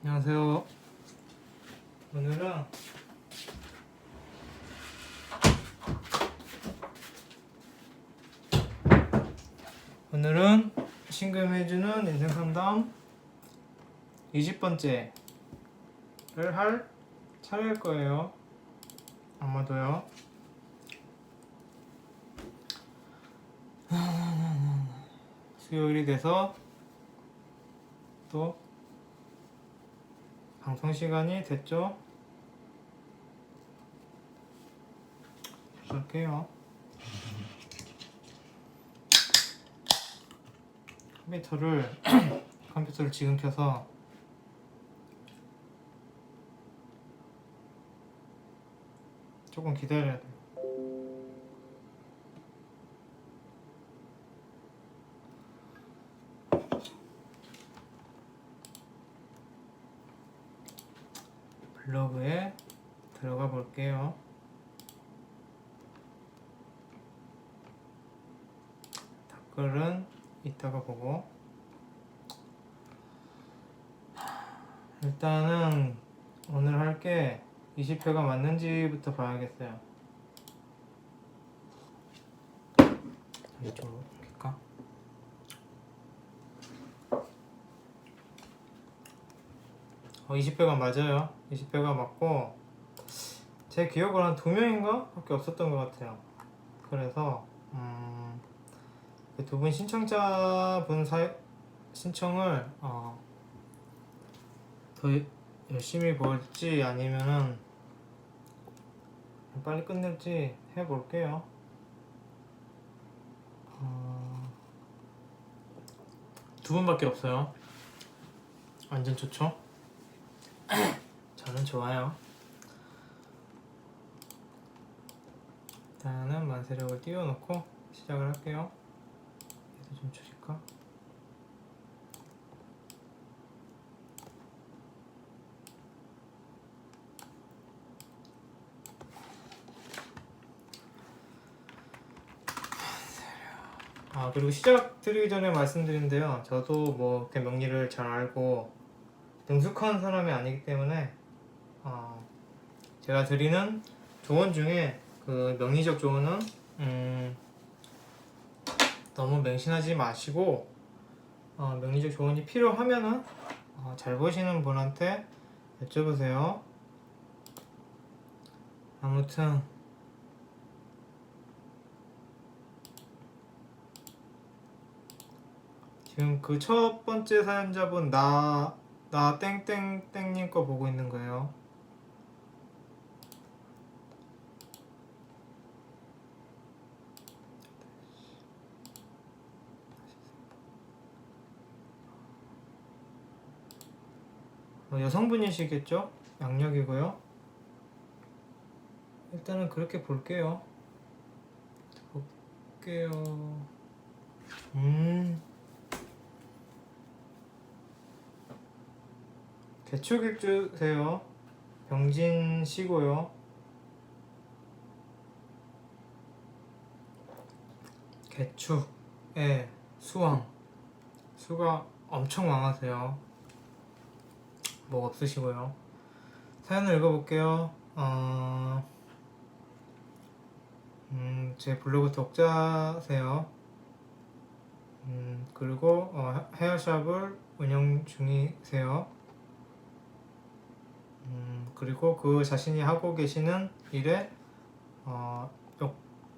안녕하세요. 오늘은 신금해주는 인생상담 20번째를 할 차례일 거예요. 아마도요. 수요일이 돼서 또 방송 시간이 됐죠. 시작할게요. 컴퓨터를 지금 켜서 조금 기다려야 돼요. 블로그에 들어가 볼게요. 댓글은 이따가 보고, 일단은 오늘 할 게 20회가 맞는지부터 봐야겠어요. 이쪽으로 옮길까? 20회가 맞아요. 20회가 맞고, 제 기억으로 한 2명인가? 밖에 없었던 것 같아요. 그래서 두 분 신청자분 신청을 더 열심히 볼지 아니면은 빨리 끝낼지 해볼게요. 두 분밖에 없어요. 완전 좋죠? 저는 좋아요. 일단은 만세력을 띄워놓고 시작을 할게요. 얘도 좀 줄일까? 그리고 시작 드리기 전에 말씀드린데요. 저도 뭐 이렇게 명리를 잘 알고 능숙한 사람이 아니기 때문에 제가 드리는 조언 중에 그 명리적 조언은 너무 맹신하지 마시고, 명리적 조언이 필요하면은 잘 보시는 분한테 여쭤보세요. 아무튼 지금 그 첫 번째 사연자분 나 땡땡땡님 거 보고 있는 거예요. 여성분이시겠죠? 양력이고요. 일단은 그렇게 볼게요. 개축일주세요. 병진시고요. 개축에 수왕, 수가 엄청 왕하세요. 뭐 없으시고요. 사연을 읽어볼게요. 제 블로그 독자세요. 그리고 헤어샵을 운영 중이세요. 그리고 그 자신이 하고 계시는 일에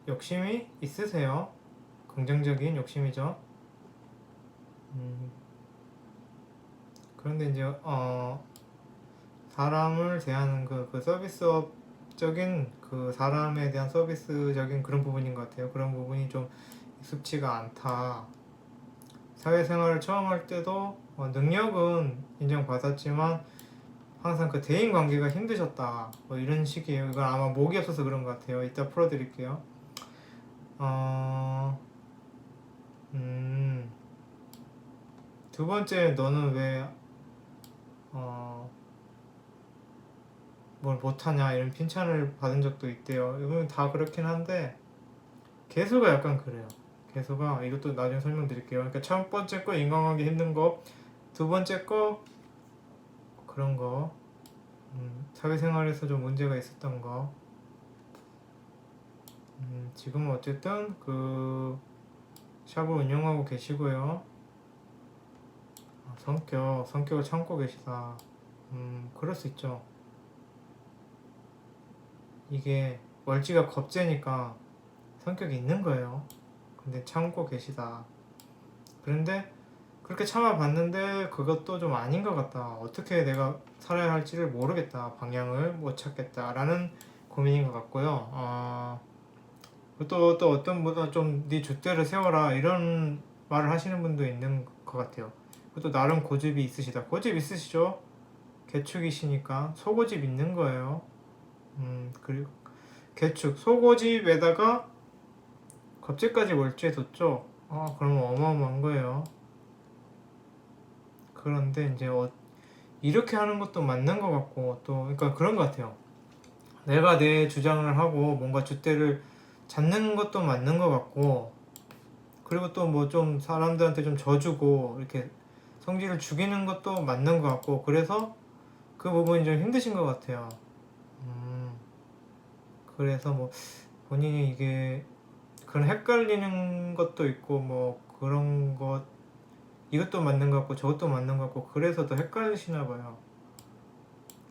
욕심이 있으세요. 긍정적인 욕심이죠. 그런데 이제 사람을 대하는 그 서비스업적인 그 사람에 대한 서비스적인 그런 부분인 것 같아요. 그런 부분이 좀 익숙치가 않다. 사회생활을 처음 할 때도 능력은 인정받았지만 항상 그 대인 관계가 힘드셨다. 뭐 이런 식이에요. 이건 아마 목이 없어서 그런 것 같아요. 이따 풀어드릴게요. 두 번째, 너는 왜 뭘 못하냐 이런 핀찬을 받은 적도 있대요. 이건 다 그렇긴 한데 개수가 약간 그래요. 개수가, 이것도 나중에 설명드릴게요. 그러니까 첫 번째 거 인간관계 힘든 거, 두 번째 거 그런 거, 사회생활에서 좀 문제가 있었던 거, 지금은 어쨌든 그 샵을 운영하고 계시고요. 성격을 참고 계시다. 그럴 수 있죠. 이게 월지가 겁재니까 성격이 있는 거예요. 근데 참고 계시다. 그런데 그렇게 참아봤는데 그것도 좀 아닌 것 같다. 어떻게 내가 살아야 할지를 모르겠다. 방향을 못 찾겠다. 라는 고민인 것 같고요. 또 어떤 분은 좀 네 줏대를 세워라. 이런 말을 하시는 분도 있는 것 같아요. 그것도 나름 고집이 있으시다. 고집 있으시죠? 개축이시니까 소고집 있는 거예요. 그리고 개축, 소고집에다가 겁재까지 월주해뒀죠. 그러면 어마어마한 거예요. 그런데 이제 이렇게 하는 것도 맞는 것 같고 또 그러니까 그런 것 같아요. 내가 내 주장을 하고 뭔가 줏대를 잡는 것도 맞는 것 같고 그리고 또 뭐 좀 사람들한테 좀 져주고 이렇게 성질을 죽이는 것도 맞는 것 같고 그래서 그 부분이 좀 힘드신 것 같아요. 그래서 뭐 본인이 이게 그런 헷갈리는 것도 있고 뭐 그런 것 이것도 맞는 것 같고 저것도 맞는 것 같고 그래서 더 헷갈리시나 봐요.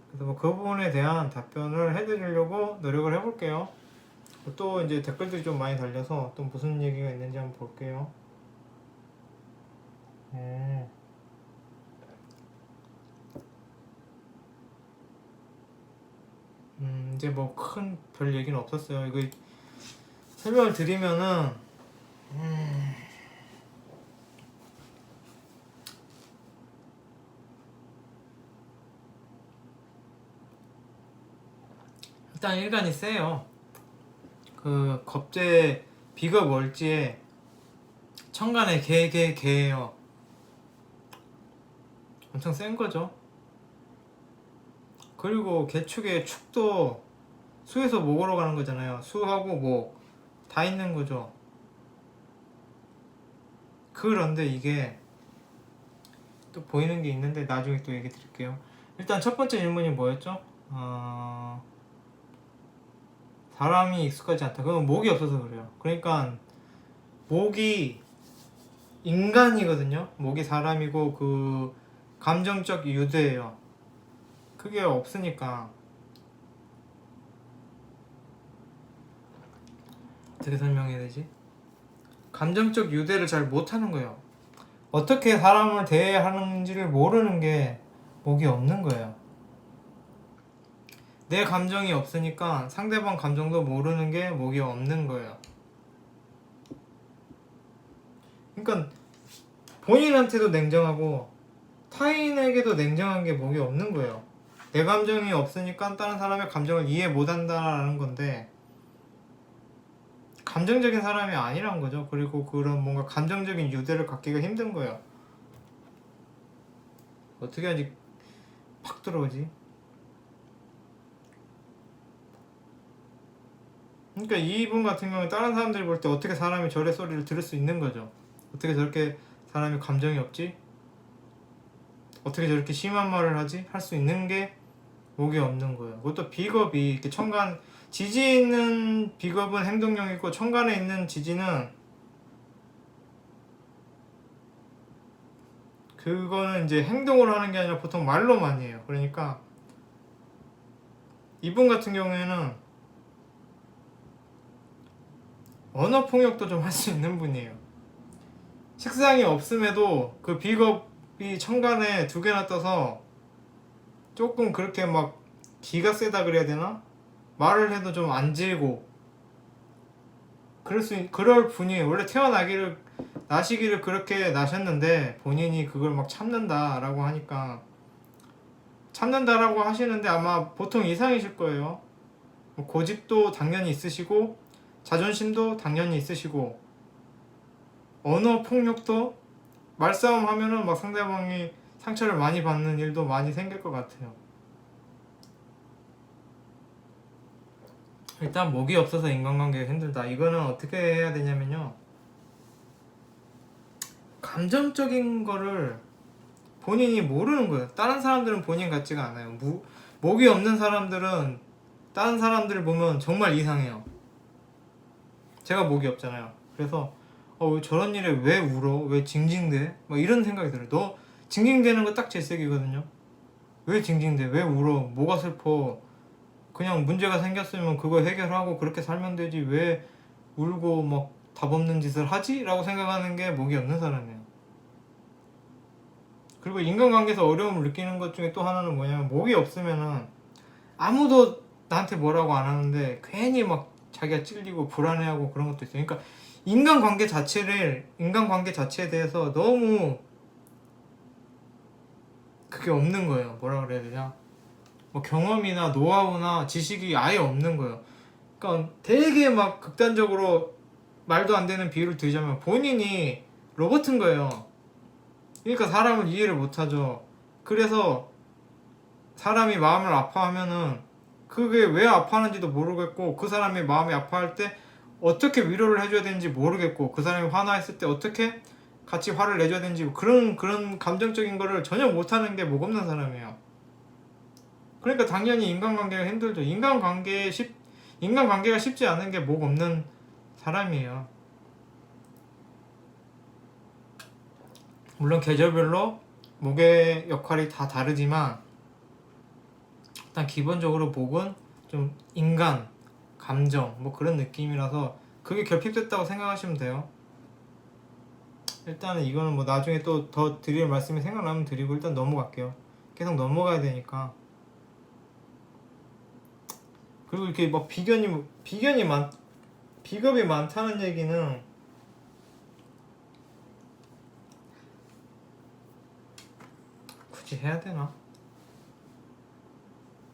그래서 뭐 그 부분에 대한 답변을 해드리려고 노력을 해볼게요. 또 이제 댓글들이 좀 많이 달려서 또 무슨 얘기가 있는지 한번 볼게요. 이제 뭐 큰 별 얘기는 없었어요. 이거 설명을 드리면은 일단 일간이 세요. 그 겁재 비겁 월지에 천간에 개예요. 엄청 센 거죠. 그리고 개축의 축도 수에서 목으로 가는 거잖아요. 수하고 목 다 있는 거죠. 그런데 이게 또 보이는 게 있는데 나중에 또 얘기 드릴게요. 일단 첫 번째 질문이 뭐였죠? 사람이 익숙하지 않다. 그건 목이 없어서 그래요. 그러니까 목이 인간이거든요. 목이 사람이고 그 감정적 유대예요. 그게 없으니까 어떻게 설명해야 되지? 감정적 유대를 잘 못하는 거예요. 어떻게 사람을 대해야 하는지를 모르는 게 목이 없는 거예요. 내 감정이 없으니까 상대방 감정도 모르는 게 목이 없는 거예요. 그러니까 본인한테도 냉정하고 타인에게도 냉정한 게 목이 없는 거예요. 내 감정이 없으니까 다른 사람의 감정을 이해 못한다라는 건데 감정적인 사람이 아니란 거죠. 그리고 그런 뭔가 감정적인 유대를 갖기가 힘든 거예요. 어떻게 하지 팍 들어오지? 그러니까 이분 같은 경우는 다른 사람들이 볼 때 어떻게 사람이 저래 소리를 들을 수 있는 거죠. 어떻게 저렇게 사람이 감정이 없지? 어떻게 저렇게 심한 말을 하지? 할 수 있는 게 목이 없는 거예요. 그것도 비겁이 이렇게 천간 지지에 있는 비겁은 행동력이고 천간에 있는 지지는 그거는 이제 행동으로 하는 게 아니라 보통 말로만 해요. 그러니까 이분 같은 경우에는 언어 폭력도 좀 할 수 있는 분이에요. 식상이 없음에도 그 비겁이 천간에 두 개나 떠서 조금 그렇게 막 기가 세다 그래야 되나? 말을 해도 좀 안 질고 그럴 분이에요. 원래 나시기를 그렇게 나셨는데 본인이 그걸 막 참는다라고 하니까 참는다라고 하시는데 아마 보통 이상이실 거예요. 고집도 당연히 있으시고 자존심도 당연히 있으시고 언어 폭력도 말싸움 하면은 막 상대방이 상처를 많이 받는 일도 많이 생길 것 같아요. 일단 목이 없어서 인간관계가 힘들다. 이거는 어떻게 해야 되냐면요. 감정적인 거를 본인이 모르는 거예요. 다른 사람들은 본인 같지가 않아요. 목이 없는 사람들은 다른 사람들을 보면 정말 이상해요. 제가 목이 없잖아요. 그래서 왜 저런 일에 왜 울어? 왜 징징대? 막 이런 생각이 들어요. 너 징징대는 거 딱 제 색이거든요. 왜 징징대? 왜 울어? 뭐가 슬퍼? 그냥 문제가 생겼으면 그거 해결하고 그렇게 살면 되지. 왜 울고 막 답 없는 짓을 하지? 라고 생각하는 게 목이 없는 사람이에요. 그리고 인간관계에서 어려움을 느끼는 것 중에 또 하나는 뭐냐면, 목이 없으면은 아무도 나한테 뭐라고 안 하는데 괜히 막 자기가 찔리고 불안해하고 그런 것도 있어요. 그러니까 인간관계 자체에 대해서 너무 그게 없는 거예요. 뭐라 그래야 되냐? 뭐 경험이나 노하우나 지식이 아예 없는 거예요. 그러니까 되게 막 극단적으로 말도 안 되는 비유를 들자면 본인이 로봇인 거예요. 그러니까 사람을 이해를 못하죠. 그래서 사람이 마음을 아파하면은 그게 왜 아파하는지도 모르겠고, 그 사람이 마음이 아파할 때 어떻게 위로를 해줘야 되는지 모르겠고, 그 사람이 화나있을 때 어떻게 같이 화를 내줘야 되는지, 그런 감정적인 거를 전혀 못하는 게 목 없는 사람이에요. 그러니까 당연히 인간관계가 힘들죠. 인간관계가 쉽지 않은 게 목 없는 사람이에요. 물론 계절별로 목의 역할이 다 다르지만 일단 기본적으로 목은 좀 인간, 감정 뭐 그런 느낌이라서 그게 결핍됐다고 생각하시면 돼요. 일단은 이거는 뭐 나중에 또 더 드릴 말씀이 생각나면 드리고 일단 넘어갈게요. 계속 넘어가야 되니까. 그리고 이렇게 막 비겁이 많다는 얘기는 굳이 해야 되나?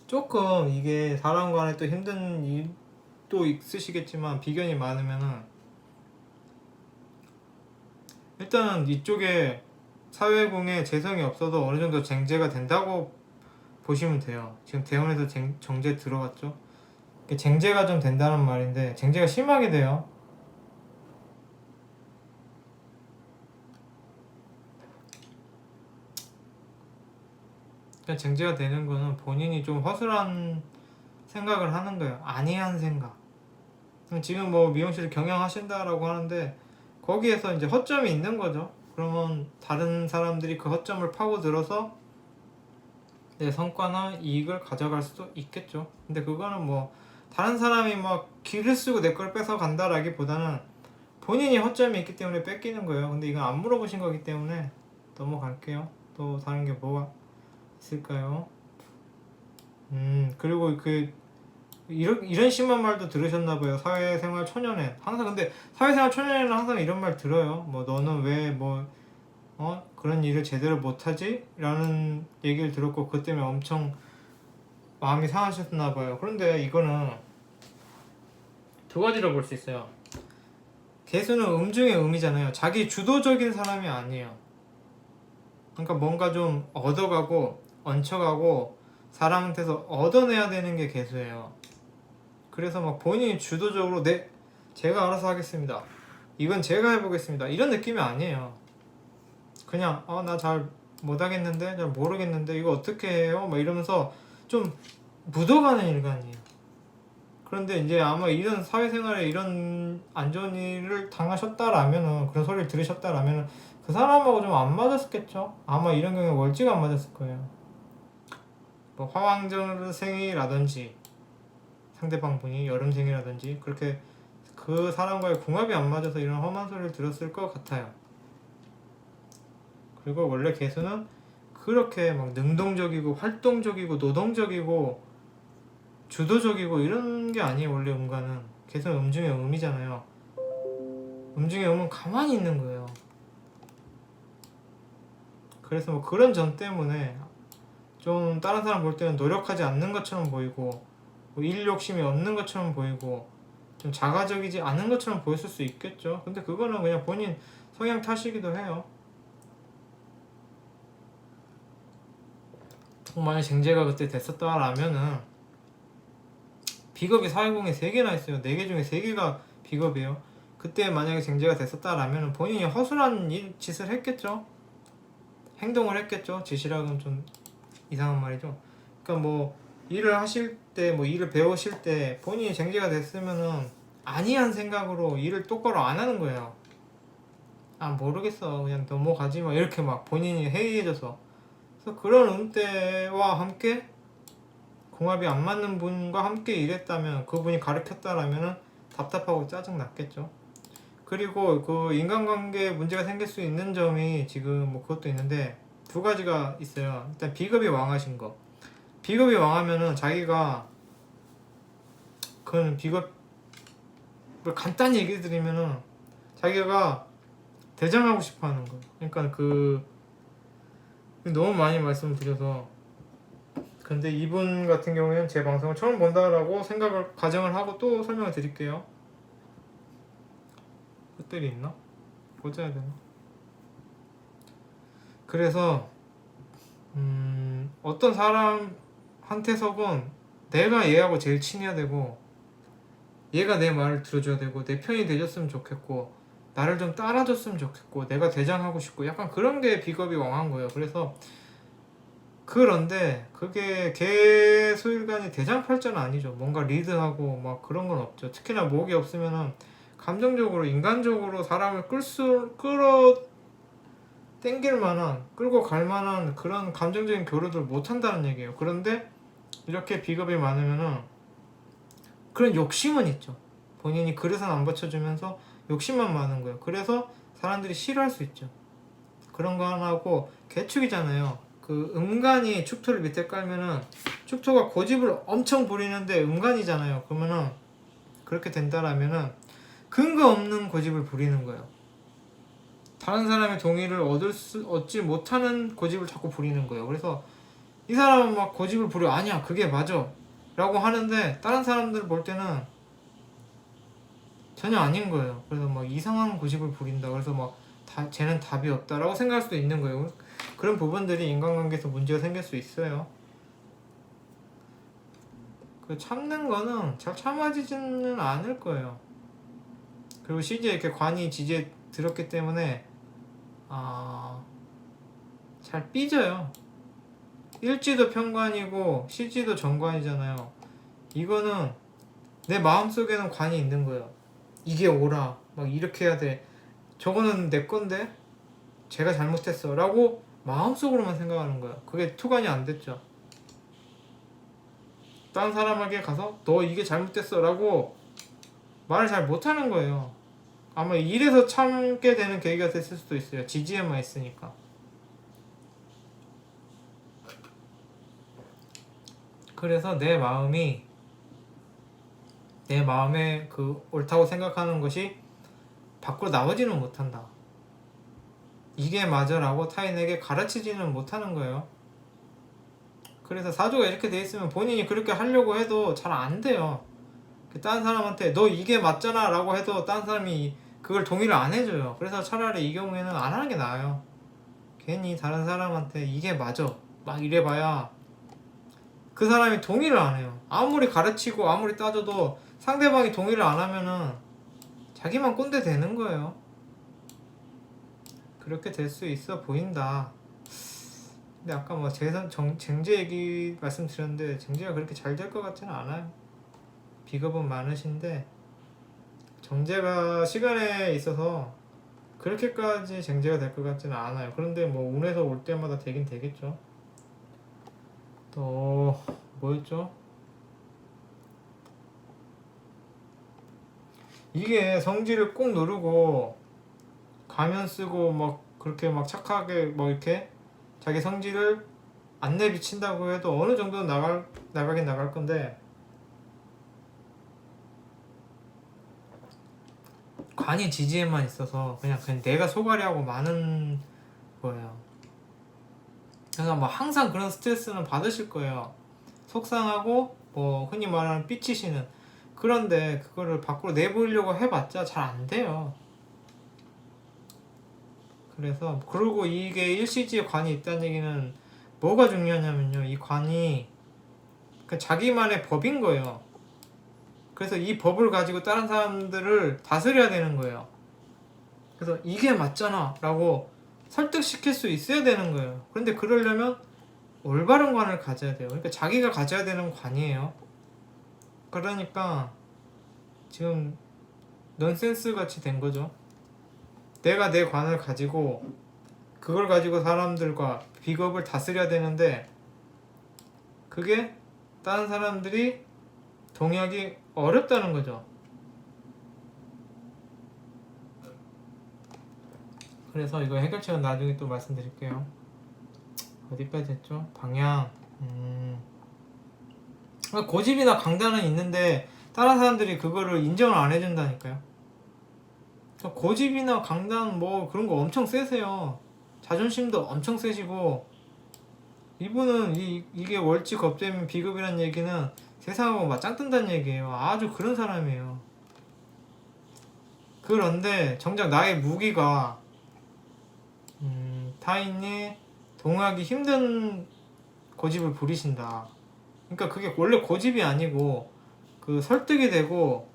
조금 이게 사람 간에 또 힘든 일도 있으시겠지만, 비견이 많으면은 일단은 이쪽에 사회공에 재성이 없어도 어느 정도 쟁제가 된다고 보시면 돼요. 지금 대원에서 정제 들어갔죠? 쟁제가 좀 된다는 말인데, 쟁제가 심하게 돼요. 그러니까 쟁제가 되는 거는 본인이 좀 허술한 생각을 하는 거예요. 안이한 생각. 지금 뭐 미용실을 경영하신다라고 하는데 거기에서 이제 허점이 있는 거죠. 그러면 다른 사람들이 그 허점을 파고들어서 내 성과나 이익을 가져갈 수도 있겠죠. 근데 그거는 뭐 다른 사람이 막 기를 쓰고 내 걸 뺏어 간다라기보다는 본인이 허점이 있기 때문에 뺏기는 거예요. 근데 이건 안 물어보신 거기 때문에 넘어갈게요. 또 다른 게 뭐가 있을까요? 그리고 이런 심한 말도 들으셨나봐요. 사회생활 초년에 항상. 근데 사회생활 초년에는 항상 이런 말 들어요. 뭐 너는 왜 그런 일을 제대로 못하지? 라는 얘기를 들었고, 그것 때문에 엄청 마음이 상하셨나봐요. 그런데 이거는 두 가지로 볼 수 있어요. 개수는 중의 음이잖아요. 자기 주도적인 사람이 아니에요. 그러니까 뭔가 좀 얻어가고 얹혀가고 사람한테서 얻어내야 되는 게 개수예요. 그래서 막 본인이 주도적으로 제가 알아서 하겠습니다, 이건 제가 해보겠습니다, 이런 느낌이 아니에요. 그냥 나 잘 못하겠는데, 잘 모르겠는데 이거 어떻게 해요? 막 이러면서 좀 묻어가는 일관이에요. 그런데 이제 아마 이런 사회생활에 이런 안 좋은 일을 당하셨다라면은, 그런 소리를 들으셨다라면은 그 사람하고 좀 안 맞았겠죠. 아마 이런 경우에 월지가 안 맞았을 거예요. 뭐 화왕전생이라든지 상대방 분이 여름생이라든지 그렇게 그 사람과의 궁합이 안 맞아서 이런 험한 소리를 들었을 것 같아요. 그리고 원래 개수는 그렇게 막 능동적이고 활동적이고 노동적이고 주도적이고 이런 게 아니에요. 원래 음가는 개수는 중의 음이잖아요. 중의 음은 가만히 있는 거예요. 그래서 뭐 그런 점 때문에 좀 다른 사람 볼 때는 노력하지 않는 것처럼 보이고, 뭐 일 욕심이 없는 것처럼 보이고, 좀 자가적이지 않은 것처럼 보였을 수 있겠죠. 근데 그거는 그냥 본인 성향 탓이기도 해요. 만약 쟁제가 그때 됐었다라면은, 비겁이 사회공에 3개나 있어요. 4개 중에 3개가 비겁이에요. 그때 만약에 쟁제가 됐었다라면은 본인이 허술한 짓을 했겠죠. 행동을 했겠죠. 지시락은 좀 이상한 말이죠. 그러니까 뭐 일을 하실 때, 뭐 일을 배우실 때 본인이 쟁제가 됐으면은 아니한 생각으로 일을 똑바로 안 하는 거예요. 아 모르겠어 그냥 넘어가지 마 이렇게 막 본인이 해이해져서. 그래서 그런 음대와 함께 궁합이 안 맞는 분과 함께 일했다면, 그분이 가르쳤다라면은 답답하고 짜증 났겠죠. 그리고 그 인간관계에 문제가 생길 수 있는 점이 지금 뭐 그것도 있는데 두 가지가 있어요. 일단 비겁이 왕하신 거. 비겁이 왕하면은 자기가 그건 비겁을 간단히 얘기 드리면은 자기가 대장하고 싶어 하는 거. 그러니까 그 너무 많이 말씀을 드려서. 근데 이분 같은 경우에는 제 방송을 처음 본다라고 가정을 하고 또 설명을 드릴게요. 끝들이 있나? 꽂아야 되나? 그래서 어떤 사람한테서건 내가 얘하고 제일 친해야 되고, 얘가 내 말을 들어줘야 되고, 내 편이 돼줬으면 좋겠고, 나를 좀 따라줬으면 좋겠고, 내가 대장하고 싶고, 약간 그런 게 비겁이 왕한 거예요. 그래서 그런데 그게 개 소일간이 대장팔자는 아니죠. 뭔가 리드하고 막 그런 건 없죠. 특히나 목이 없으면은 감정적으로, 인간적으로 사람을 끌어 땡길 만한, 끌고 갈 만한 그런 감정적인 교류를 못 한다는 얘기예요. 그런데 이렇게 비겁이 많으면은 그런 욕심은 있죠. 본인이 그릇은 안 받쳐주면서 욕심만 많은 거예요. 그래서 사람들이 싫어할 수 있죠. 그런 거 하나 하고, 개축이잖아요. 그 음간이 축토를 밑에 깔면은 축토가 고집을 엄청 부리는데 음간이잖아요. 그러면은 그렇게 된다라면은 근거 없는 고집을 부리는 거예요. 다른 사람의 동의를 얻지 못하는 고집을 자꾸 부리는 거예요. 그래서 이 사람은 막 고집을 부려, 아니야 그게 맞아 라고 하는데 다른 사람들 볼 때는 전혀 아닌 거예요. 그래서 막 이상한 고집을 부린다. 그래서 막 쟤는 답이 없다라고 생각할 수도 있는 거예요. 그런 부분들이 인간관계에서 문제가 생길 수 있어요. 그 참는 거는 잘 참아지지는 않을 거예요. 그리고 실제 이렇게 관이 지지에 들었기 때문에 잘 삐져요. 일지도 편관이고 실지도 정관이잖아요. 이거는 내 마음속에는 관이 있는 거예요. 이게 옳아, 막 이렇게 해야 돼, 저거는 내 건데 제가 잘못했어 라고 마음속으로만 생각하는 거예요. 그게 투관이 안 됐죠. 다른 사람에게 가서 너 이게 잘못됐어 라고 말을 잘 못하는 거예요. 아마 이래서 참게 되는 계기가 됐을 수도 있어요. 지지에만 있으니까. 그래서 내 마음에 그 옳다고 생각하는 것이 밖으로 나오지는 못한다. 이게 맞아라고 타인에게 가르치지는 못하는 거예요. 그래서 사주가 이렇게 돼 있으면 본인이 그렇게 하려고 해도 잘 안 돼요. 다른 사람한테 너 이게 맞잖아 라고 해도 다른 사람이 그걸 동의를 안 해줘요. 그래서 차라리 이 경우에는 안 하는 게 나아요. 괜히 다른 사람한테 이게 맞아 막 이래봐야 그 사람이 동의를 안 해요. 아무리 가르치고 아무리 따져도 상대방이 동의를 안 하면은 자기만 꼰대 되는 거예요. 그렇게 될 수 있어 보인다. 근데 아까 뭐 쟁제 얘기 말씀드렸는데 쟁제가 그렇게 잘 될 것 같지는 않아요. 비겁은 많으신데 정제가 시간에 있어서 그렇게까지 쟁제가 될 것 같지는 않아요. 그런데 뭐 운에서 올 때마다 되긴 되겠죠. 또 뭐였죠? 이게 성질을 꼭 누르고 가면 쓰고 막 그렇게 막 착하게 뭐 이렇게 자기 성질을 안 내비친다고 해도 어느 정도는 나가긴 나갈 건데, 관이 지지에만 있어서 그냥 내가 소갈이하고 많은 거예요. 그래서 뭐 항상 그런 스트레스는 받으실 거예요. 속상하고 뭐 흔히 말하는 삐치시는. 그런데 그거를 밖으로 내보려고 해봤자 잘 안 돼요. 그래서 그리고 이게 일시지에 관이 있다는 얘기는 뭐가 중요하냐면요, 이 관이 자기만의 법인 거예요. 그래서 이 법을 가지고 다른 사람들을 다스려야 되는 거예요. 그래서 이게 맞잖아 라고 설득시킬 수 있어야 되는 거예요. 그런데 그러려면 올바른 관을 가져야 돼요. 그러니까 자기가 가져야 되는 관이에요. 그러니까 지금 넌센스 같이 된 거죠. 내가 내 관을 가지고 그걸 가지고 사람들과 비겁을 다스려야 되는데 그게 다른 사람들이 동의하기 어렵다는 거죠. 그래서 이거 해결책은 나중에 또 말씀드릴게요. 어디까지 했죠? 방향. 고집이나 강단은 있는데 다른 사람들이 그거를 인정을 안 해준다니까요. 고집이나 강단 뭐 그런 거 엄청 세세요. 자존심도 엄청 세시고 이분은 이게 월지 겁재면 비급이라는 얘기는 세상하고 맞짱 뜬다는 얘기예요. 아주 그런 사람이에요. 그런데 정작 나의 무기가 타인이 동의하기 힘든 고집을 부리신다. 그러니까 그게 원래 고집이 아니고 그 설득이 되고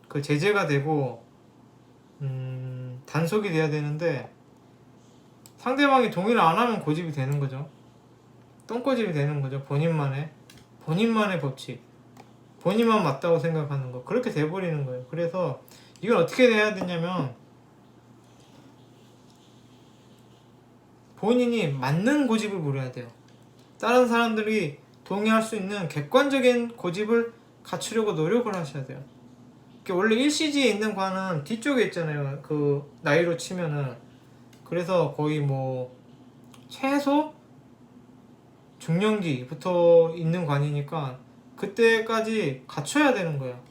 그 제재가 되고 단속이 돼야 되는데 상대방이 동의를 안 하면 고집이 되는 거죠. 똥고집이 되는 거죠. 본인만의 법칙, 본인만 맞다고 생각하는 거, 그렇게 돼버리는 거예요. 그래서 이걸 어떻게 해야 되냐면 본인이 맞는 고집을 부려야 돼요. 다른 사람들이 동의할 수 있는 객관적인 고집을 갖추려고 노력을 하셔야 돼요. 원래 1CG에 있는 관은 뒤쪽에 있잖아요. 그 나이로 치면은. 그래서 거의 뭐 최소 중년기부터 있는 관이니까 그때까지 갖춰야 되는 거예요.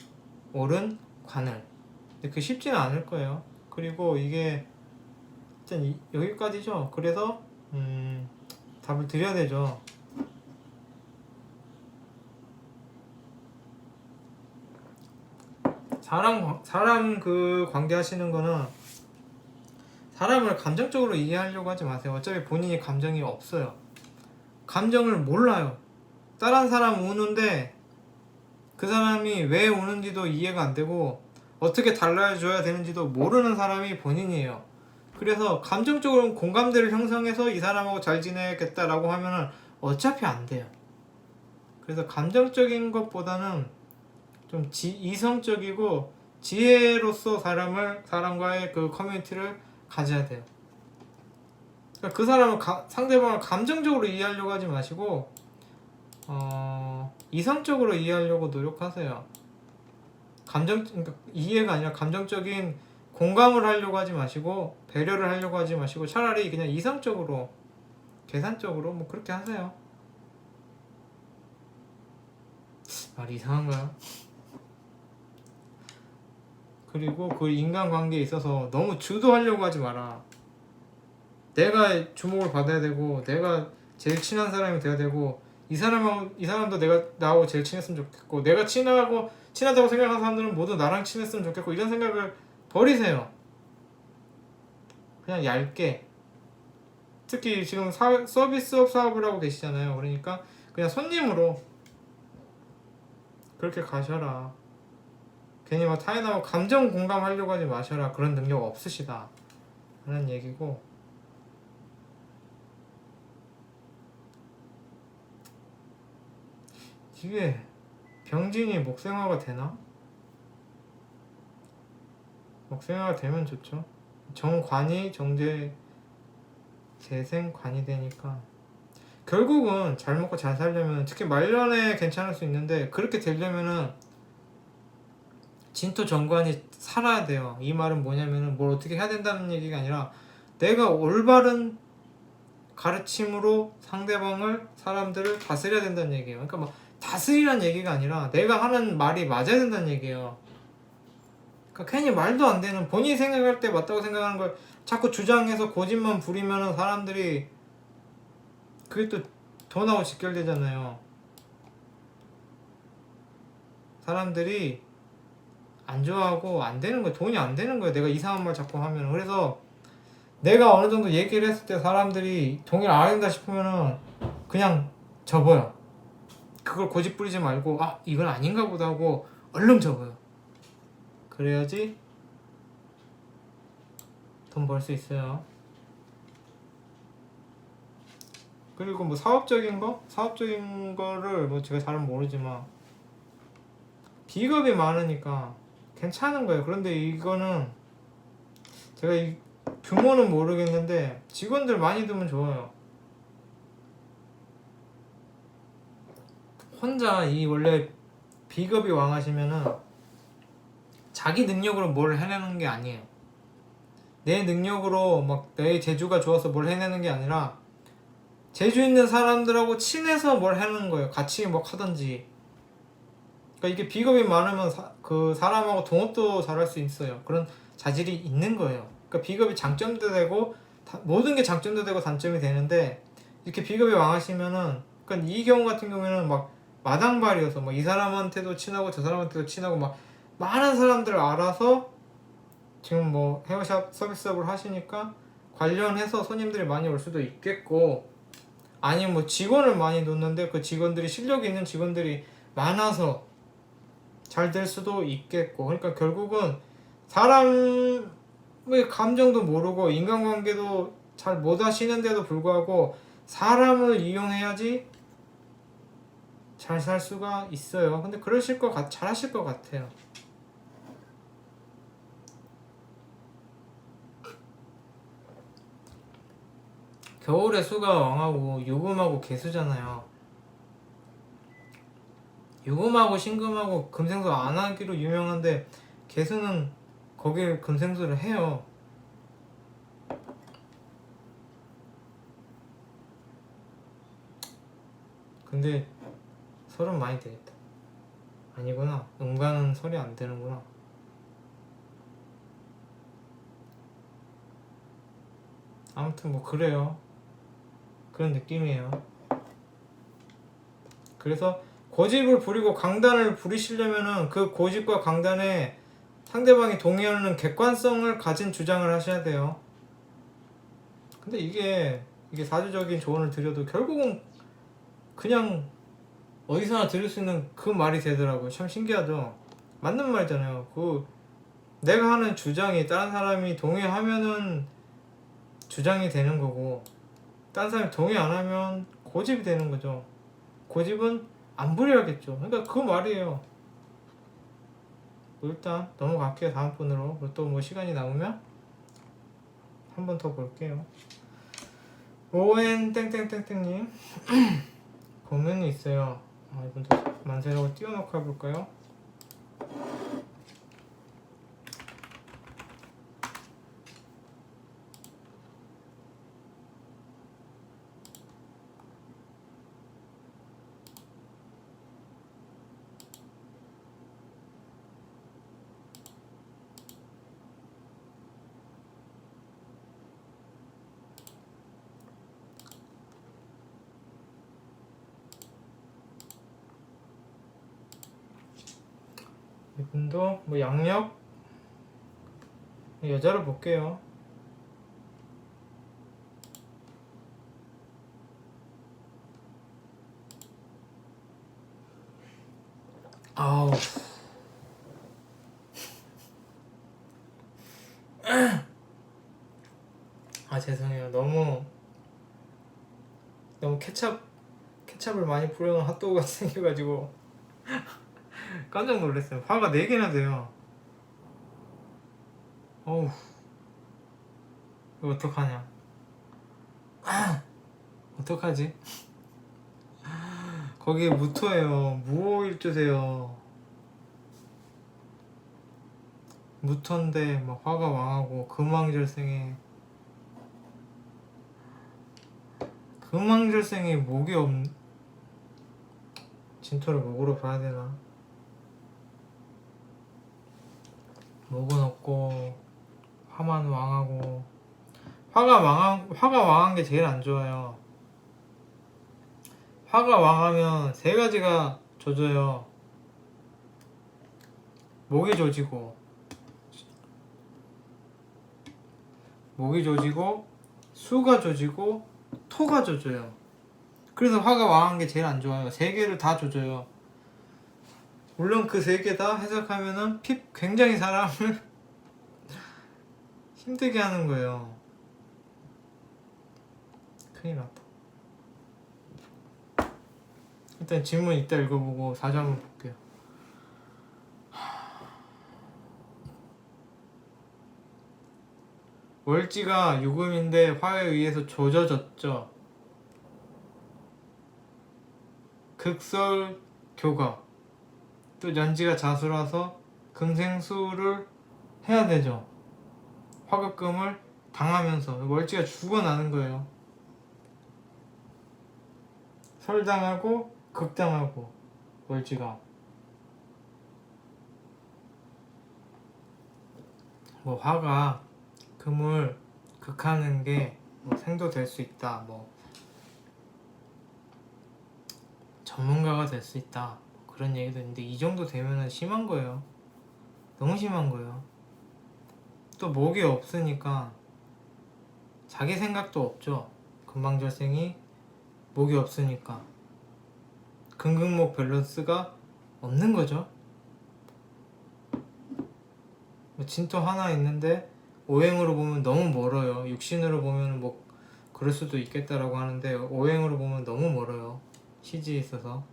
옳은 관을. 근데 그게 쉽지는 않을 거예요. 그리고 이게 일단 여기까지죠. 그래서 답을 드려야 되죠. 사람 그 관계 하시는 거는 사람을 감정적으로 이해하려고 하지 마세요. 어차피 본인이 감정이 없어요. 감정을 몰라요. 다른 사람 우는데 그 사람이 왜 우는지도 이해가 안 되고 어떻게 달라줘야 되는지도 모르는 사람이 본인이에요. 그래서 감정적으로 공감대를 형성해서 이 사람하고 잘 지내겠다라고 하면은 어차피 안 돼요. 그래서 감정적인 것보다는 좀 이성적이고 지혜로서 사람과의 그 커뮤니티를 가져야 돼요. 그러니까 그 사람을 상대방을 감정적으로 이해하려고 하지 마시고 이성적으로 이해하려고 노력하세요. 그러니까 이해가 아니라 감정적인 공감을 하려고 하지 마시고 배려를 하려고 하지 마시고 차라리 그냥 이성적으로 계산적으로 뭐 그렇게 하세요. 말이 이상한가요? 그리고 그 인간관계에 있어서 너무 주도하려고 하지 마라. 내가 주목을 받아야 되고 내가 제일 친한 사람이 돼야 되고 이 사람도 나하고 제일 친했으면 좋겠고 내가 친하다고 생각하는 사람들은 모두 나랑 친했으면 좋겠고 이런 생각을 버리세요. 그냥 얇게. 특히 지금 서비스업 사업을 하고 계시잖아요. 그러니까 그냥 손님으로 그렇게 가셔라. 괜히 막 타인하고 감정 공감하려고 하지 마셔라. 그런 능력 없으시다 하는 얘기고, 이게 병진이 목생화가 되나? 목생화가 되면 좋죠. 정관이 정제 재생관이 되니까 결국은 잘 먹고 잘 살려면, 특히 말년에 괜찮을 수 있는데 그렇게 되려면은 진토 정관이 살아야 돼요. 이 말은 뭐냐면은 뭘 어떻게 해야 된다는 얘기가 아니라 내가 올바른 가르침으로 사람들을 다스려야 된다는 얘기예요. 그러니까 뭐 다스리라는 얘기가 아니라 내가 하는 말이 맞아야 된다는 얘기예요. 그러니까 괜히 말도 안 되는, 본인이 생각할 때 맞다고 생각하는 걸 자꾸 주장해서 고집만 부리면은 사람들이 그게 또 돈하고 직결되잖아요. 사람들이 안 좋아하고 안 되는 거예요. 돈이 안 되는 거예요. 내가 이상한 말 자꾸 하면. 그래서 내가 어느 정도 얘기를 했을 때 사람들이 동의를 안 한다 싶으면은 그냥 접어요. 그걸 고집 부리지 말고 이건 아닌가 보다 하고 얼른 접어요. 그래야지 돈 벌 수 있어요. 그리고 뭐 사업적인 거를 뭐 제가 잘은 모르지만 비겁이 많으니까 괜찮은 거예요. 그런데 이거는 제가 이 규모는 모르겠는데 직원들 많이 두면 좋아요. 혼자 이 원래 비겁이 왕하시면은 자기 능력으로 뭘 해내는 게 아니에요. 내 능력으로 막 내 재주가 좋아서 뭘 해내는 게 아니라 재주 있는 사람들하고 친해서 뭘 해내는 거예요. 같이 뭐 하든지. 그러니까 이게 비겁이 많으면 그 사람하고 동업도 잘할 수 있어요. 그런 자질이 있는 거예요. 그러니까 비겁이 장점도 되고 모든 게 장점도 되고 단점이 되는데 이렇게 비겁이 왕하시면은 그러니까 이 경우 같은 경우에는 막 마당발이어서 막 이 사람한테도 친하고 저 사람한테도 친하고 막 많은 사람들을 알아서 지금 뭐 헤어샵 서비스업을 하시니까 관련해서 손님들이 많이 올 수도 있겠고 아니면 뭐 직원을 많이 놓는데 그 직원들이 실력이 있는 직원들이 많아서 잘 될 수도 있겠고 그러니까 결국은 사람의 감정도 모르고 인간관계도 잘 못하시는데도 불구하고 사람을 이용해야지 잘 살 수가 있어요. 근데 잘하실 것 같아요. 겨울에 수가 왕하고 유금하고 개수잖아요. 유금하고 신금하고 금생수 안 하기로 유명한데 개수는 거길 금생수를 해요. 근데 설은 많이 되겠다. 아니구나. 음간은 설이 안 되는구나. 아무튼 뭐 그래요. 그런 느낌이에요. 그래서 고집을 부리고 강단을 부리시려면은 그 고집과 강단에 상대방이 동의하는 객관성을 가진 주장을 하셔야 돼요. 근데 이게 사주적인 조언을 드려도 결국은 그냥 어디서나 들을 수 있는 그 말이 되더라고요. 참 신기하죠. 맞는 말이잖아요. 내가 하는 주장이 다른 사람이 동의하면은 주장이 되는 거고 다른 사람이 동의 안 하면 고집이 되는 거죠. 고집은 안 부려야겠죠. 그러니까 그 말이에요. 뭐 일단 넘어갈게요. 다음 분으로. 또 뭐 시간이 남으면 한 번 더 볼게요. 오엔 땡땡땡땡님 고민이 있어요. 이분도 만세라고 띄워놓고 해볼까요? 이분도 뭐 양력 여자로 볼게요. 아우 죄송해요. 너무 케찹을 많이 뿌려놓은 핫도그가 생겨가지고 깜짝 놀랐어요. 화가 4개나 돼요. 어우 이거 어떡하냐. 어떡하지? 거기에 무토예요. 무오일주세요. 무토인데 막 화가 왕하고 금왕절생에 목이 진토를 목으로 봐야 되나? 목은 없고 화만 왕하고 화가 왕한 게 제일 안 좋아요. 화가 왕하면 3가지가 조져요. 목이 조지고 수가 조지고 토가 조져요. 그래서 화가 왕한 게 제일 안 좋아요. 3개를 다 조져요. 물론 그 3개 다 해석하면은 굉장히 사람을 힘들게 하는 거예요. 큰일 났다. 일단 질문 이따 읽어보고 사주 한번 볼게요. 월지가 유금인데 화에 의해서 조져졌죠. 극설 교가. 또 연지가 자수라서 금생수를 해야 되죠. 화급금을 당하면서 월지가 죽어나는 거예요. 설당하고 극당하고 월지가 뭐 화가 금을 극하는 게 뭐 생도 될 수 있다, 뭐 전문가가 될 수 있다, 뭐 그런 얘기도 있는데 이 정도 되면은 심한 거예요. 너무 심한 거예요. 또 목이 없으니까 자기 생각도 없죠. 금방절생이 목이 없으니까 금극목 밸런스가 없는 거죠. 진토 하나 있는데 오행으로 보면 너무 멀어요. 육신으로 보면 뭐 그럴 수도 있겠다라고 하는데 오행으로 보면 너무 멀어요. 시지에 있어서.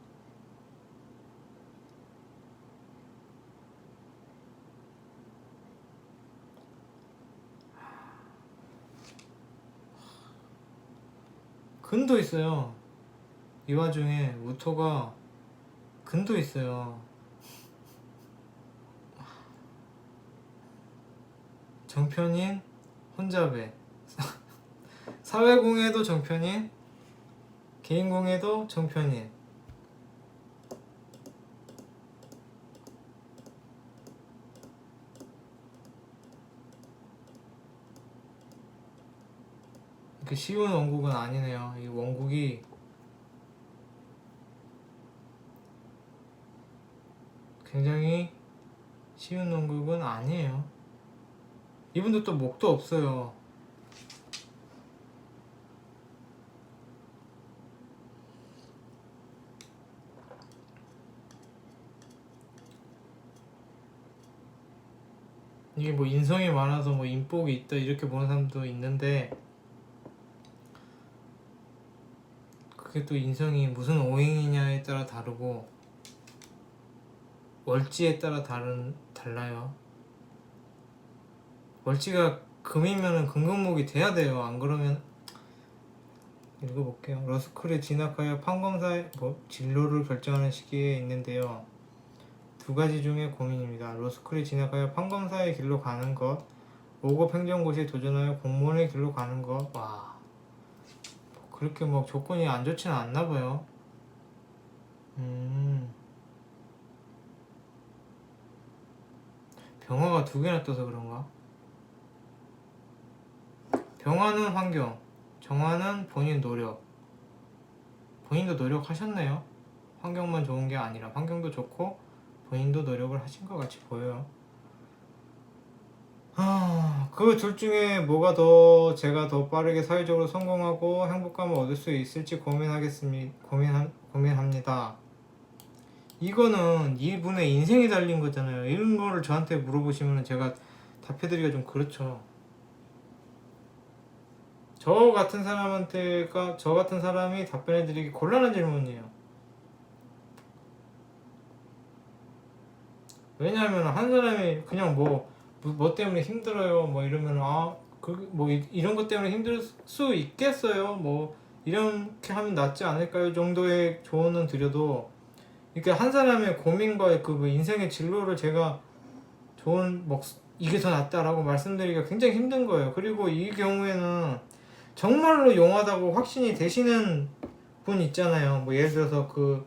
근도 있어요. 이 와중에 우토가 근도 있어요. 정편인 혼잡에 사회공에도 정편인, 개인공에도 정편인. 이렇게 쉬운 원국은 아니네요. 이 원국이 굉장히 쉬운 원국은 아니에요. 이분도 또 목도 없어요. 이게 뭐 인성이 많아서 뭐 인복이 있다 이렇게 보는 사람도 있는데 그게 또 인성이 무슨 오행이냐에 따라 다르고 월지에 따라 달라요. 월지가 금이면은 금금목이 돼야 돼요. 안 그러면 읽어볼게요. 러스쿨에 진학하여 판검사의 진로를 결정하는 시기에 있는데요. 두 가지 중에 고민입니다. 러스쿨에 진학하여 판검사의 길로 가는 것, 5급 행정고시에 도전하여 공무원의 길로 가는 것. 와, 그렇게 뭐 조건이 안 좋지는 않나 봐요. 병화가 두 개나 떠서 그런가? 병화는 환경, 정화는 본인 노력. 본인도 노력하셨네요. 환경만 좋은 게 아니라 환경도 좋고 본인도 노력을 하신 것 같이 보여요. 그 둘 중에 뭐가 더 제가 더 빠르게 사회적으로 성공하고 행복감을 얻을 수 있을지 고민합니다. 이거는 이분의 인생이 달린 거잖아요. 이런 거를 저한테 물어보시면 제가 답해드리기가 좀 그렇죠. 저 같은 사람이 답변해드리기 곤란한 질문이에요. 왜냐하면 한 사람이 그냥 뭐 때문에 힘들어요 뭐 이러면 이런 것 때문에 힘들 수 있겠어요 뭐 이렇게 하면 낫지 않을까요 정도의 조언은 드려도 이렇게 한 사람의 고민과 그 인생의 진로를 제가 이게 더 낫다라고 말씀드리기가 굉장히 힘든 거예요. 그리고 이 경우에는 정말로 용하다고 확신이 되시는 분 있잖아요. 뭐 예를 들어서 그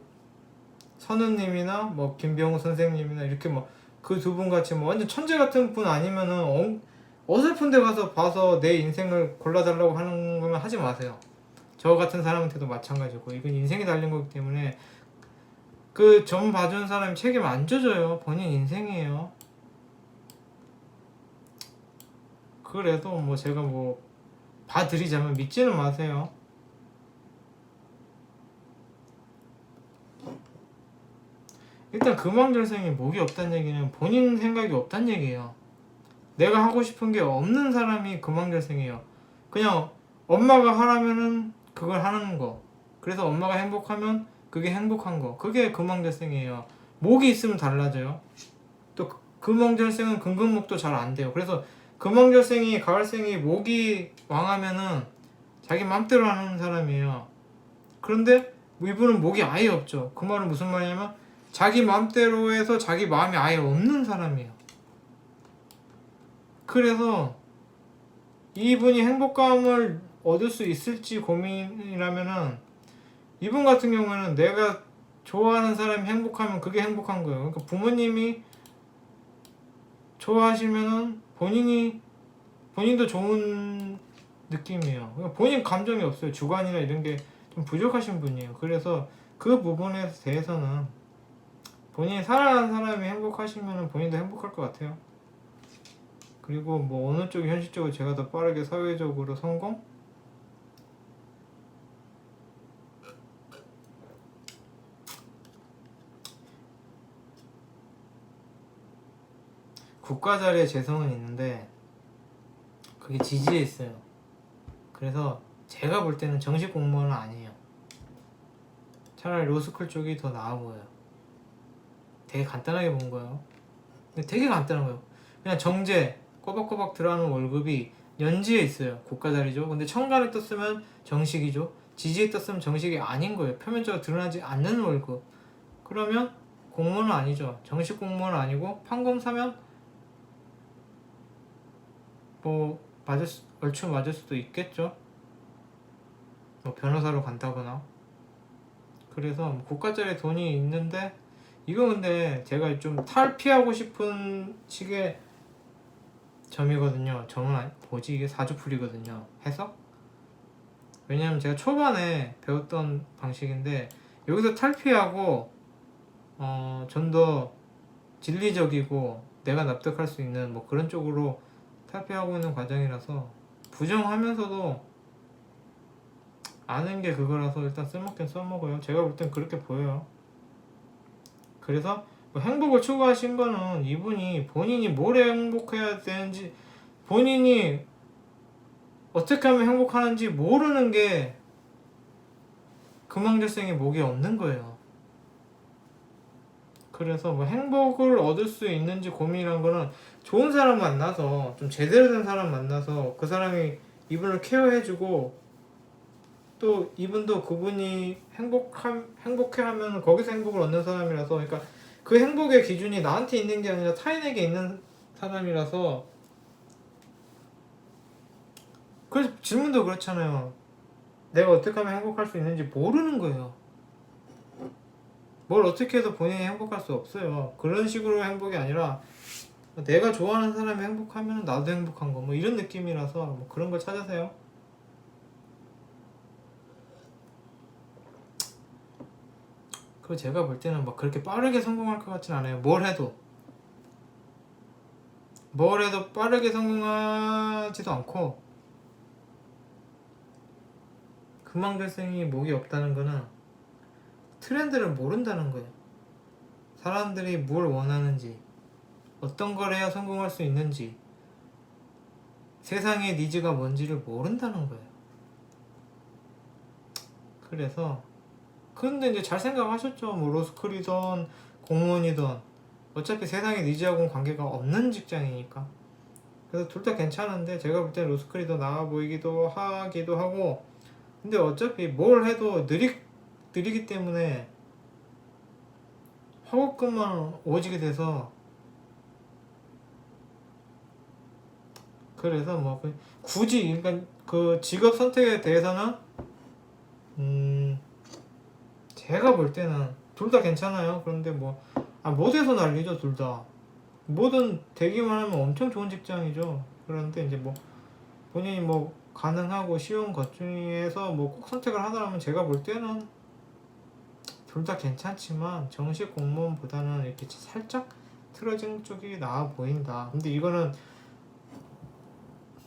선우님이나 뭐 김병우 선생님이나 이렇게 뭐 그 두 분 같이 뭐 완전 천재 같은 분 아니면은 어설픈 데 가서 봐서 내 인생을 골라달라고 하는 거면 하지 마세요. 저 같은 사람한테도 마찬가지고 이건 인생이 달린 거기 때문에 그 점 봐준 사람이 책임 안 져줘요. 본인 인생이에요. 그래도 뭐 제가 뭐 봐드리자면 믿지는 마세요. 일단 금왕절생이 목이 없다는 얘기는 본인 생각이 없다는 얘기예요. 내가 하고 싶은 게 없는 사람이 금왕절생이에요. 그냥 엄마가 하라면은 그걸 하는 거. 그래서 엄마가 행복하면 그게 행복한 거. 그게 금왕절생이에요. 목이 있으면 달라져요. 또 금왕절생은 금금목도 잘 안 돼요. 그래서 금왕절생이 가을생이 목이 왕하면은 자기 맘대로 하는 사람이에요. 그런데 이분은 목이 아예 없죠. 그 말은 무슨 말이냐면 자기 맘대로 해서 자기 마음이 아예 없는 사람이에요. 그래서 이분이 행복감을 얻을 수 있을지 고민이라면은 이분 같은 경우에는 내가 좋아하는 사람이 행복하면 그게 행복한 거예요. 그러니까 부모님이 좋아하시면은 본인도 좋은 느낌이에요. 그러니까 본인 감정이 없어요. 주관이나 이런 게 좀 부족하신 분이에요. 그래서 그 부분에 대해서는 본인이 사랑하는 사람이 행복하시면은 본인도 행복할 것 같아요. 그리고 뭐 어느 쪽이 현실적으로 제가 더 빠르게 사회적으로 성공? 국가 자리에 재성은 있는데 그게 지지에 있어요. 그래서 제가 볼 때는 정식 공무원은 아니에요. 차라리 로스쿨 쪽이 더 나아 보여요. 되게 간단하게 본 거예요. 근데 되게 간단한 거예요. 그냥 정제 꼬박꼬박 들어가는 월급이 연지에 있어요. 국가 자리죠. 근데 천간에 떴으면 정식이죠. 지지에 떴으면 정식이 아닌 거예요. 표면적으로 드러나지 않는 월급. 그러면 공무원은 아니죠. 정식 공무원은 아니고 판검 사면 뭐 얼추 맞을 수도 있겠죠. 뭐 변호사로 간다거나. 그래서 뭐 국가짜리 돈이 있는데 이거 근데 제가 좀 탈피하고 싶은 식의 점이거든요. 점은 뭐지 이게 사주풀이거든요. 해석? 왜냐면 제가 초반에 배웠던 방식인데 여기서 탈피하고 좀 더 진리적이고 내가 납득할 수 있는 뭐 그런 쪽으로 탈피하고 있는 과정이라서 부정하면서도 아는 게 그거라서 일단 쓸먹긴 써먹어요. 제가 볼 땐 그렇게 보여요. 그래서 뭐 행복을 추구하신 거는 이분이 본인이 뭘 행복해야 되는지 본인이 어떻게 하면 행복하는지 모르는 게 금왕절생의 목이 없는 거예요. 그래서 뭐 행복을 얻을 수 있는지 고민이란 거는 좋은 사람 만나서 좀 제대로 된 사람 만나서 그 사람이 이분을 케어해주고 또 이분도 그분이 행복해하면 거기서 행복을 얻는 사람이라서 그러니까 그 행복의 기준이 나한테 있는 게 아니라 타인에게 있는 사람이라서 그래서 질문도 그렇잖아요. 내가 어떻게 하면 행복할 수 있는지 모르는 거예요. 뭘 어떻게 해도 본인이 행복할 수 없어요. 그런 식으로 행복이 아니라 내가 좋아하는 사람이 행복하면 나도 행복한 거 뭐 이런 느낌이라서 뭐 그런 걸 찾으세요. 그 제가 볼 때는 막 그렇게 빠르게 성공할 것 같진 않아요. 뭘 해도 빠르게 성공하지도 않고 금왕절생이 목이 없다는 거는 트렌드를 모른다는 거예요. 사람들이 뭘 원하는지 어떤 걸 해야 성공할 수 있는지 세상의 니즈가 뭔지를 모른다는 거예요. 그래서 근데 이제 잘 생각하셨죠. 뭐 로스쿨이든 공무원이든 어차피 세상의 니즈하고는 관계가 없는 직장이니까. 그래서 둘 다 괜찮은데 제가 볼 때 로스쿨이 더 나아 보이기도 하기도 하고 근데 어차피 뭘 해도 느리기 때문에 화급금만 오지게 돼서 그래서 뭐 굳이 그러니까 그 직업 선택에 대해서는 제가 볼 때는 둘 다 괜찮아요. 그런데 못해서 난리죠. 둘 다. 뭐든 되기만 하면 엄청 좋은 직장이죠. 그런데 이제 뭐 본인이 뭐 가능하고 쉬운 것 중에서 뭐 꼭 선택을 하더라면 제가 볼 때는 둘 다 괜찮지만 정식 공무원보다는 이렇게 살짝 틀어진 쪽이 나아 보인다. 근데 이거는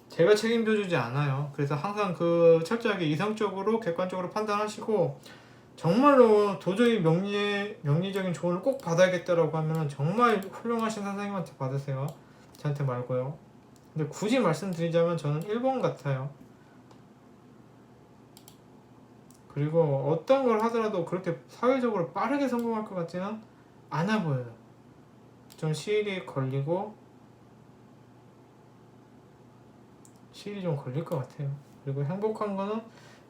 제가 책임져주지 않아요. 그래서 항상 그 철저하게 이성적으로 객관적으로 판단하시고 정말로 도저히 명리적인 조언을 꼭 받아야겠다라고 하면 정말 훌륭하신 선생님한테 받으세요. 저한테 말고요. 근데 굳이 말씀드리자면 저는 1번 같아요. 그리고 어떤 걸 하더라도 그렇게 사회적으로 빠르게 성공할 것 같지는 않아 보여요. 좀 시일이 좀 걸릴 것 같아요. 그리고 행복한 거는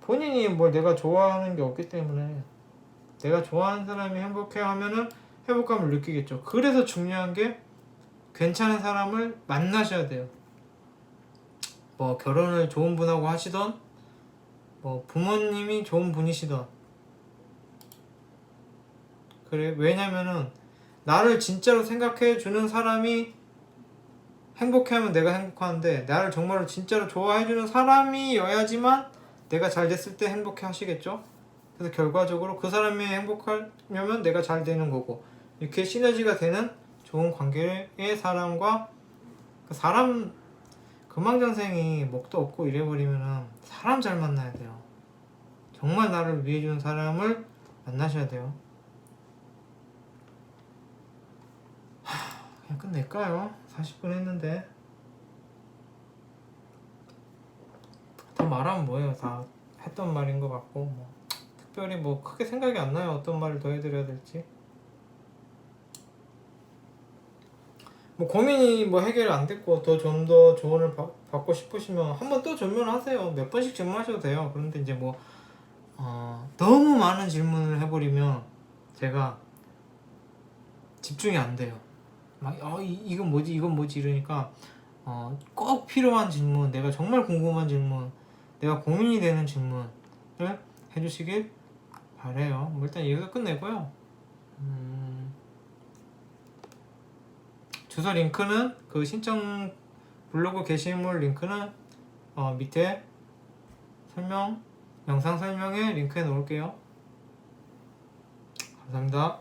본인이 뭘 내가 좋아하는 게 없기 때문에 내가 좋아하는 사람이 행복해 하면은 행복감을 느끼겠죠. 그래서 중요한 게 괜찮은 사람을 만나셔야 돼요. 뭐 결혼을 좋은 분하고 하시던 뭐 부모님이 좋은 분이시던 그래. 왜냐면은 나를 진짜로 생각해 주는 사람이 행복해하면 내가 행복하는데 나를 정말로 진짜로 좋아해 주는 사람이어야지만 내가 잘 됐을 때 행복해 하시겠죠. 그래서 결과적으로 그 사람이 행복하려면 내가 잘 되는 거고, 이렇게 시너지가 되는 좋은 관계의 사람과 그 사람 금망전생이 목도 없고 이래버리면은 사람 잘 만나야 돼요. 정말 나를 위해주는 사람을 만나셔야 돼요. 그냥 끝낼까요? 40분 했는데 더 말하면 뭐예요? 다 했던 말인 것 같고 뭐 특별히 뭐 크게 생각이 안 나요. 어떤 말을 더 해드려야 될지. 뭐 고민이 뭐 해결이 안 됐고 좀 더 조언을 받고 싶으시면 한번 또 질문하세요. 몇 번씩 질문하셔도 돼요. 그런데 이제 뭐 너무 많은 질문을 해버리면 제가 집중이 안 돼요. 막 이건 뭐지 이러니까 꼭 필요한 질문, 내가 정말 궁금한 질문, 내가 고민이 되는 질문을 해주시길 바래요. 뭐 일단 여기서 끝내고요. 주소 링크는 그 신청 블로그 게시물 링크는 밑에 영상 설명에 링크해 놓을게요. 감사합니다.